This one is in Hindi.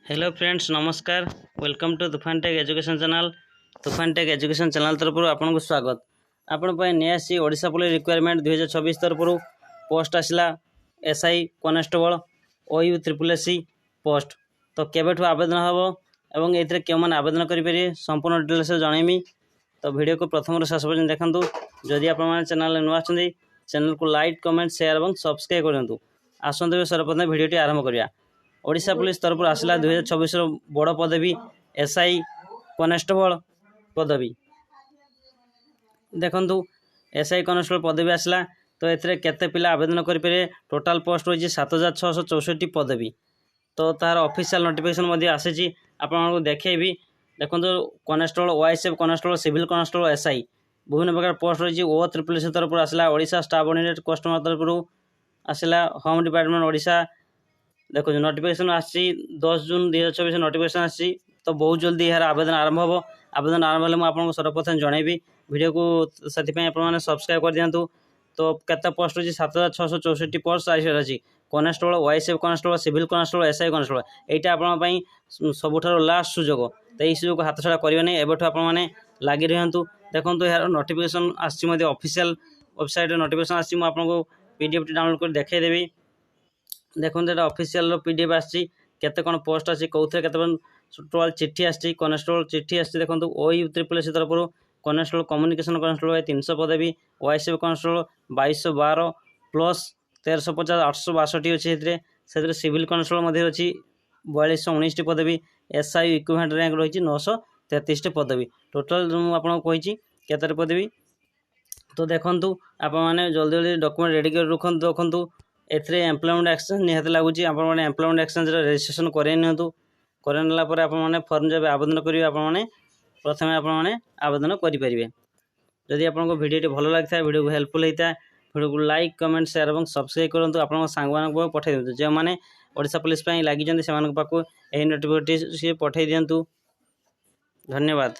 हेलो फ्रेंड्स नमस्कार वेलकम टू तुफान टेक एजुकेशन चैनल। तुफान टेक एजुकेशन चैनल तरफ आपको स्वागत। आपण नहीं ओडिशा पुलिस रिक्वायरमेंट 2026 तरफ पोस्ट आसला SI constable OU SSC post. तो केबेठू आवेदन हम एवं ये क्यों मैंने आवेदन करेंगे संपूर्ण डिटेल्स जनइमी। तो वीडियो को प्रथम शेष पर्यटन देखूँ। जदि आप चैनल नुआ चैनल को लाइक कमेंट शेयर और सब्सक्राइब करूँ। आसतु सर्वप्रथम वीडियो आरंभ करिया। ओडिशा पुलिस तरफ आसला 2026 बड़ पदवी एसआई कनेस्टेबल पदवी। देखु एसआई कनेस्टेबल पदवी आसला तो ये केते पिला आवेदन करेंगे। टोटाल पोस्ट रही 7664 पदवी। तो तार ऑफिशियल नोटिफिकेशन आसी आपको देखेबी। देखो constable OISF constable civil constable SI विभिन्न प्रकार पोस्ट रही OSSC तरफ आसला। ओडिशा स्टाफ ऑर्डिनेट कस्टमर तरफ आसला। होम डिपार्टमेंट ओडिशा देखो नोटिफिकेशन आसी 10 जून 2024 नोटिफिकेशन आसी। तो बहुत जल्दी यार आवेदन आरंभ हो। आवेदन आरंभ हेल्ले मुझे सर्वप्रथम जनइबी वीडियो को से सब्सक्राइब कर दिंतु। तो केते पोस्ट रही 7664 पोस्ट अच्छी constable OISF constable civil constable SI constable यहाँ आपण सबुठ लास्ट सुजोग। तो यही सुजोग हाथ छड़ा करेंगे नहीं। एबठू आपने लगी रुहतु। देखो यार नोटिफिकेशन आसी ऑफिशियल वेबसाइट नोटिफिकेशन आसी आपको PDF डाउनलोड कर देखदेवी। देखो ये ऑफिशियल PDF आसी केते कौन पोस्ट आसी कौन टोटाल चिट्ठी आसी कनेस्टेबल चिट्ठी आसी। देखो OU SSC तरफ कनेस्टेबल कम्युनिकेशन कनेस्टेबल 300 पदवी OISF कनेस्टेबल 2212 प्लस 1350 862 अच्छी से सिविल कनेस्टेबल अच्छी 4219 पदवी एसआई इक्विवेलेंट रैंक रही 933 पदवी। टोटाल आपको कही केते पदवी। तो देखु आपने जल्दी जल्दी डॉक्यूमेंट रेडी कर रखु। एथरे एम्प्लॉयमेंट एक्सचेंज निहत लगुच आपने एम्प्लॉयमेंट एक्सचेंज रजिस्ट्रेशन करनेला आपने फॉर्म जब आवेदन करेंगे आपने प्रथम आपने आवेदन करेंगे। जदि आपको वीडियो भल लगी वीडियो को हेल्पफुल होता है वीडियो को लाइक कमेंट शेयर और सब्सक्राइब करूँ। आप सांग पठे दिंतु जो मैंने ओडिशा पुलिस लगी से नोटिफिकेशन पठे दिंतु। धन्यवाद।